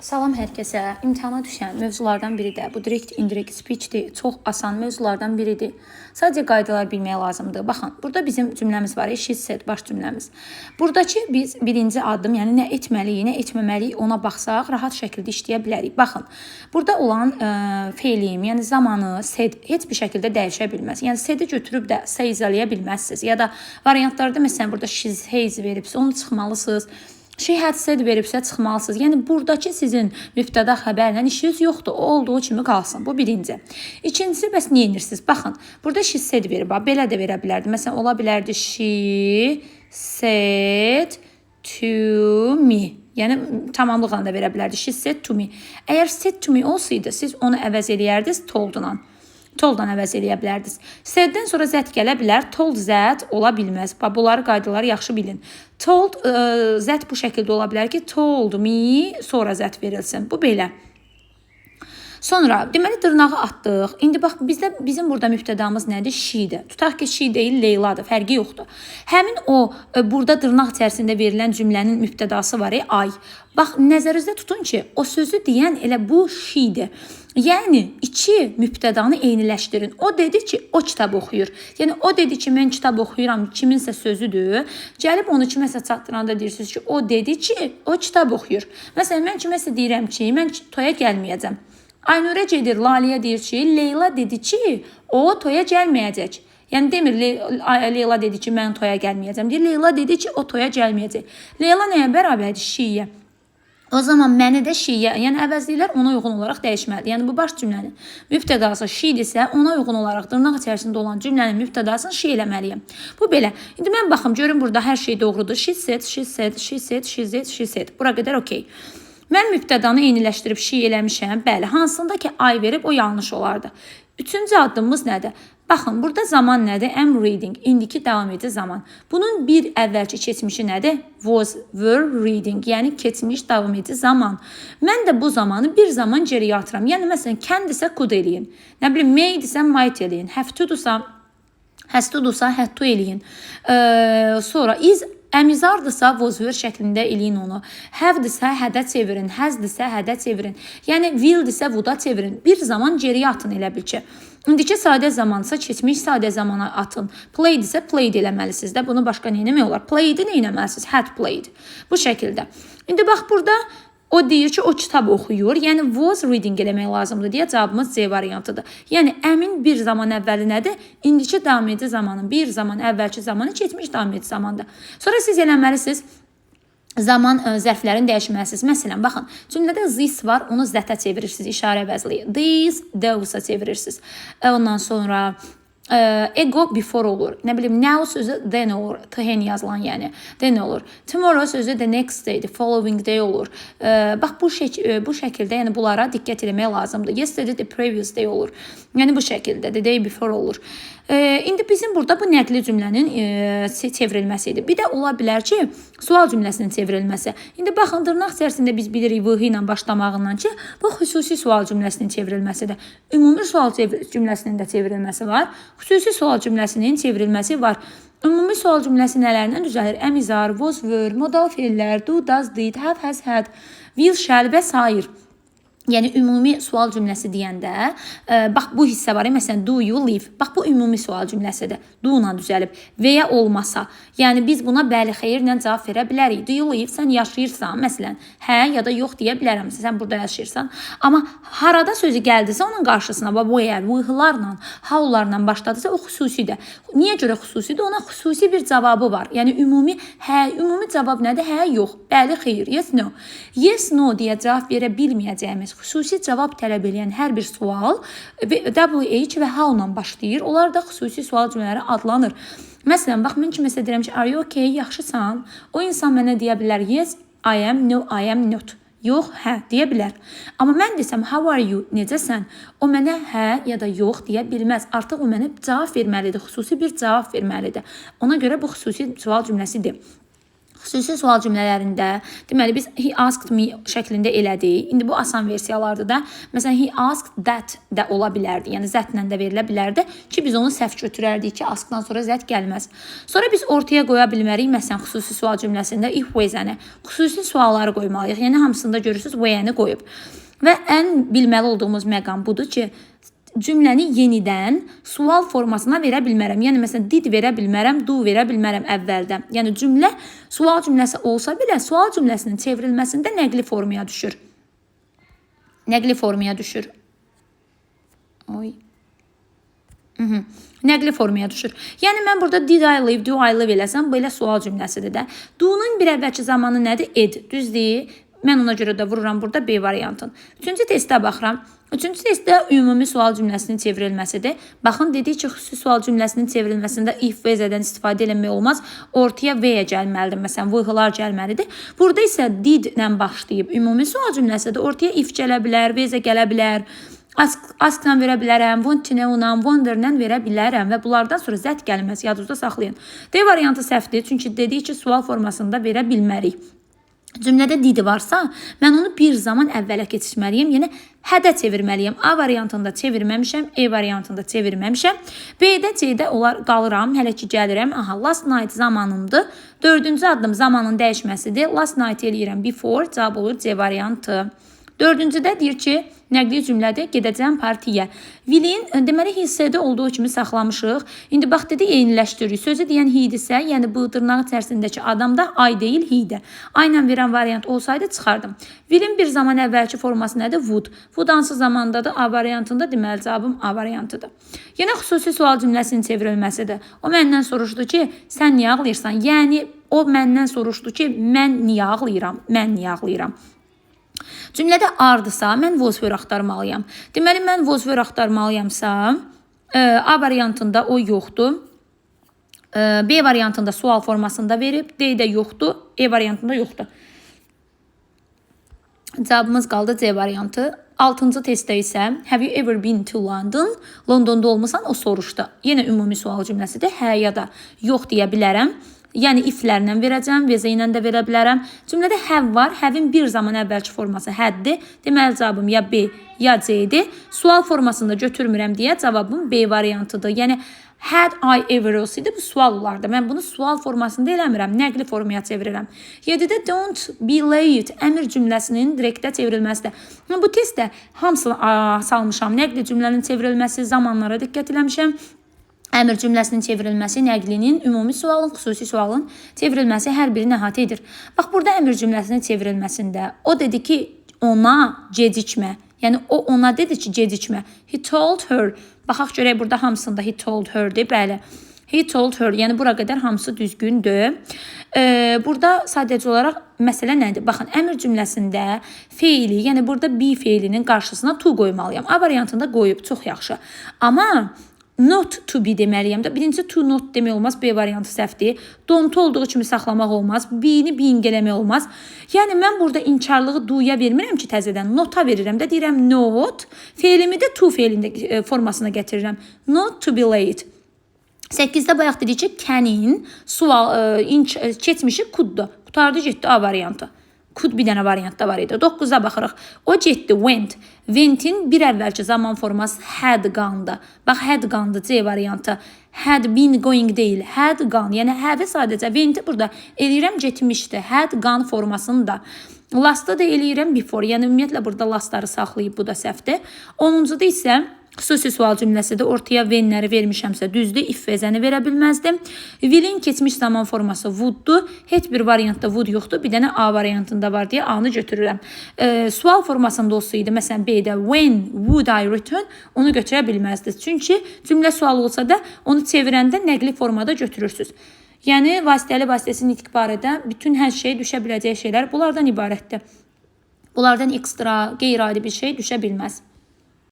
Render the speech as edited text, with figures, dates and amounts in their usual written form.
Salam hər kəsə. İmtahana düşən mövzulardan biri də bu direct indirect speech-dir. Çox asan mövzulardan biridir. Sadəcə qaydalar bilmək lazımdır. Baxın, burada bizim cümləmiz var. She said baş cümləmiz. Buradakı biz birinci addım, yəni nə etməliyik, nə etməməliyik ona baxsaq rahat şəkildə işləyə bilərik. Baxın, burada olan feilim, yəni zamanı said heç bir şəkildə dəyişə bilməz. Yəni said-i götürüb də say-zalaya bilməzsiniz. Ya da variantlarda məsələn burada she has veribsə onu çıxmalısınız. She had said veribsə çıxmalısınız. Yəni buradakı sizin mübtəda xəbərlə işiniz yoxdur. O olduğu kimi qalsın. Bu birinci. İkincisi bəs niyə edirsiniz? Baxın, burada she said verib. Belə də verə bilərdi. Məsələn, ola bilərdi she said to me. Yəni tamamlıqla da verə bilərdi. She said to me. Əgər said to me olsaydı, siz onu əvəz eləyərdiniz told-dan. Told-dan əvəz eləyə bilərdiniz. Said-dən sonra zət gələ bilər. Told zət ola bilməz. Bunları qaydaları yaxşı bilin. Told zət bu şəkildə ola bilər ki, told me sonra zət verilsin. Bu belə. Sonra deməli dırnağı atdıq. İndi bax bizim burada mübtədamız nədir? She-dir. Tutaq ki, she deyil, Leyladır. Fərqi yoxdur. Həmin o burada dırnaq içərisində verilən cümlənin mübtədası var, ay. Bax nəzərinizdə tutun ki, o sözü deyən elə bu she-dir. Yəni iki mübtədanı eyniləşdirin. O dedi ki, o kitab oxuyur. Yəni o dedi ki, mən kitab oxuyuram, kiminsə sözüdür. Gəlib onu kiməsə çatdıranda deyirsiniz ki, o dedi ki, o kitab oxuyur. Məsələn, mən kiməsə deyirəm ki, mən toya gəlməyəcəm. Aynurə gedir, Laliyə deyir ki, Leyla dedi ki, o toya gəlməyəcək. Yəni demir, Leyla dedi ki, mən toya gəlməyəcəm. Deyir, Leyla dedi ki, o toya gəlməyəcək. Leyla nəyə bərabərdir? Şiyə. O zaman məni də şiyə, yəni əvəzliklər ona uyğun olaraq dəyişməlidir. Yəni bu baş cümlənin mübtədası şidirsə, ona uyğun olaraq dırnaq içərisində olan cümlənin mübtədasını şi eləməliyəm. Bu belə. İndi mən baxım, görün burada hər şey doğrudur. She said, she said, she said, she said, she said. Bura qədər okey. Mən mübtədanı eyniləşdirib şi eləmişəm. Bəli, hansında ki ay verib o yanlış olardı. Üçüncü addımımız nədir? Baxın, burada zaman nədir? Am reading. İndiki davam edici zaman. Bunun bir əvvəlki keçmişi nədir? Was, were reading. Yəni keçmiş davam edici zaman. Mən də bu zamanı bir zaman geriyə atıram. Yəni məsələn, can desə could eləyin. Nə bilim, may desə might eləyin. Have to desə has to desə had to eləyin. Sonra is əmizardırsa was were şəklində eləyin onu. Have desə hədə çevirin. Has desə hədə çevirin. Yəni will desə would-a çevirin. Bir zaman geriyə atın elə bil ki. İndiki sadə zamansa keçmiş sadə zamana atın. Play desə played eləməlisiniz də. Bunu başqa nə etmək olar? Played-i nə etməlisiniz? Had played. Bu şəkildə. İndi bax burada o deyir ki, o kitab oxuyur. Yəni was reading eləmək lazımdır deyə cavabımız C variantıdır. Yəni əmin bir zaman əvvəli nədir? İndiki davam edici zamanın bir zaman əvvəlki zamanı keçmiş davam edici zamandır. Sonra siz eləməlisiniz zaman zərflərini dəyişməlisiniz. Məsələn, baxın, cümlədə this var, onu zətə çevirirsiniz, işarə əvəzli. These, those-a çevirirsiniz. Ondan sonra ego before olur. Nə bilim, now sözü then olur. Then yazılan yəni. Then olur. Tomorrow sözü the next day, the following day olur. Bax, bu şəkildə yəni bunlara diqqət etmək lazımdır. Yesterday, the previous day olur. Yəni bu şəkildə the day before olur. İndi bizim burada bu nəqli cümlənin çevrilməsi idi. Bir də ola bilər ki, sual cümləsinin çevrilməsi. İndi baxın, dırnaq içərisində biz bilirik vıhi ilə başlamağından ki, bu xüsusi sual cümləsinin çevrilməsidir. Ümumi sual cümləsinin də çevrilməsi var. Xüsusi sual cümləsinin çevrilməsi var. Ümumi sual cümləsi nələrindən düzəlir? Əmizar, was, were, modal feillər, do, does, did, have, has, had, will, shall və sair. Yəni ümumi sual cümləsi deyəndə, bax bu hissə var, məsələn, do you live? Bax bu ümumi sual cümləsidir. Do-la düzəlib və ya olmasa. Yəni biz buna bəli, xeyirlə cavab verə bilərik. Do you live? Sən yaşayırsan, məsələn, hə ya da yox deyə bilərəm. Sən burada yaşayırsan. Amma harada sözü gəldisə onun qarşısına where, who-larla, how-larla başladısa o xüsusidir. Niyə görə xüsusidir? Ona xüsusi bir cavabı var. Yəni ümumi hə, ümumi cavab nədir? Hə, yox. Bəli, xeyir. Yes, no. Yes, no deyə cavab verə bilməyəcəyimiz xüsusi cavab tələb edən hər bir sual WH və how-la başlayır. Onlar da xüsusi sual cümlələri adlanır. Məsələn, bax, mən kiməsə deyirəm ki, are you okay, yaxşısan? O insan mənə deyə bilər, yes, I am, no, I am not. Yox, hə, deyə bilər. Amma mən desəm, how are you, necəsən? O mənə hə ya da yox deyə bilməz. Artıq o mənə cavab verməlidir, xüsusi bir cavab verməlidir. Ona görə bu xüsusi sual cümləsidir. Xüsusi sual cümlələrində deməli biz he asked me şəklində elədik. İndi bu asan versiyalardır da. Məsələn he asked that də ola bilərdi. Yəni zətlə də verilə bilərdi ki, biz onu səhv götürərdik ki, askdan sonra zət gəlməz. Sonra biz ortaya qoya bilmərik. Məsələn xüsusi sual cümləsində if where'ni xüsusi sualları qoymalıyıq. Yəni hamısında görürsüz where'ni qoyub. Və ən bilməli olduğumuz məqam budur ki, cümləni yenidən sual formasına verə bilmərəm. Yəni məsələn did verə bilmərəm, do verə bilmərəm əvvəldən. Yəni cümlə sual cümləsi olsa belə sual cümləsinin çevrilməsində nəqli formaya düşür. Nəqli formaya düşür. Nəqli formaya düşür. Yəni mən burada did I live, do I live eləsəm belə sual cümləsidir də. Do-nun bir əvvəlki zamanı nədir? Ed. Düzdür? Mən ona görə də vururam burada B variantın. Üçüncü testə baxıram. Üçüncü testdə ümumi sual cümləsinin çevrilməsidir. Baxın, dedik ki, xüsusi sual cümləsinin çevrilməsində if və zədən istifadə eləmək olmaz. Ortaya V-yə gəlməlidir. Məsələn, vıhılar gəlməlidir. Burada isə did-lə başlayıb ümumi sual cümləsidir. Ortaya if gələ bilər, V-yə gələ bilər. Ask-la verə bilərəm, want to know-la, wonder-la verə bilərəm və bunlardan sonra zət gəlməz. Yadınızda saxlayın. D variantı səhvdir, çünki dedik ki, sual formasında verə bilmərik. Cümlədə did varsa, mən onu bir zaman əvvələ keçirməliyim, yəni hədə çevirməliyim. A variantında çevirməmişəm, E variantında çevirməmişəm. B-də, C-də olar qalıram, hələ ki gəlirəm. Aha, last night zamanımdır. Dördüncü addım zamanın dəyişməsidir. Last night eləyirəm before, cavab olur C variantı. Dördüncüdə deyir ki, nəqli cümlədə gedəcəm partiyə. Will'in deməli hissədə olduğu kimi saxlamışıq. İndi bax dedi eyniləşdiririk. Sözü deyən he-dirsə, yəni bu dırnaq içərisindəki adamda I deyil, he-dir. Aynən verən variant olsaydı çıxardım. Will'in bir zaman əvvəlki forması nədir? Would. Would hansı zamandadır? A variantında, deməli cavabım A variantıdır. Yenə xüsusi sual cümləsinin çevrilməsidir. O məndən soruşdu ki, sən niyə ağlayırsan? Yəni o məndən soruşdu ki, mən niyə ağlayıram? Mən niyə ağlayıram? Cümlədə ardısa, mən was were axtarmalıyam. Deməli, mən was were axtarmalıyamsa, A variantında o yoxdur. B variantında sual formasında verib, D-də yoxdur, E variantında yoxdur. Cavabımız qaldı C variantı. 6-cı testdə isə have you ever been to London? Londonda olmusan, o soruşdu. Yenə ümumi sual cümləsidir. Hə ya da yox deyə bilərəm. Yəni iflərlə verəcəm, vezə ilə də verə bilərəm. Cümlədə have var. Have-in bir zaman əvvəlki forması haddir. Deməli cavabım ya B, ya C-dir. Sual formasında götürmürəm deyə cavabım B variantıdır. Yəni had I ever olsaydı bu sual olardı. Mən bunu sual formasında eləmirəm, nəqli formaya çevirirəm. 7-də don't be late əmr cümləsinin direktə çevrilməsidir. Bu testdə hamısını salmışam. Nəqli cümlənin çevrilməsi, zamanlara diqqət eləmişəm. Əmr cümləsinin çevrilməsi, nəqlinin, ümumi sualın, xüsusi sualın çevrilməsi hər biri əhatə edir. Bax, burada əmr cümləsinin çevrilməsində o dedi ki, ona gecikmə. Yəni, o ona dedi ki, gecikmə. He told her. Baxaq görək, burada hamısında he told her-dir. Bəli, he told her. Yəni, bura qədər hamısı düzgündür. Burada sadəcə olaraq məsələ nədir? Baxın, əmr cümləsində feili, yəni burada be feilinin qarşısına to qoymalıyam. A variantında qoyub, çox yaxşı. Amma not to be deməliyəm də. Birinci to not demək olmaz. B variantı səhvdir. Don't olduğu kimi saxlamaq olmaz. Be-ni being eləmək olmaz. Yəni mən burada inkarlığı do-ya vermirəm ki, təzədən nota verirəm də. Deyirəm not. Feilimi də to feilində formasına gətirirəm. Not to be late. 8-də bayaq dedik ki, can-in sual keçmişi could-dur. Qutardı getdi A variantı. Could bir dənə variantda var idi. 9-a baxırıq. O getdi, went. Went-in bir əvvəlki zaman forması had gone-da. Bax, had gone-da C variantı. Had been going deyil. Had gone. Yəni, had-i sadəcə went-i burada eləyirəm getmişdi. Had gone formasını da. Last-ı da eləyirəm before. Yəni, ümumiyyətlə burada last-ları saxlayıb. Bu da səhvdir. 10-cuda isə xüsusi sual cümləsidir. Ortaya venləri vermişəmsə düzdür. If vəzəni verə bilməzdim. Will'in keçmiş zaman forması would-dur. Heç bir variantda would yoxdur. Bir dənə A variantında var deyə A-nı götürürəm. Sual formasında olsaydı, məsələn B-də when would I return, onu götürə bilməzdi. Çünki cümlə sual olsa da onu çevirəndə nəqli formada götürürsünüz. Yəni, vasitəli vasitəsi nitq barədə bütün hər şey düşə biləcək şeylər bunlardan ibarətdir. Bunlardan ekstra, qeyri-adi bir şey düşə bilməz.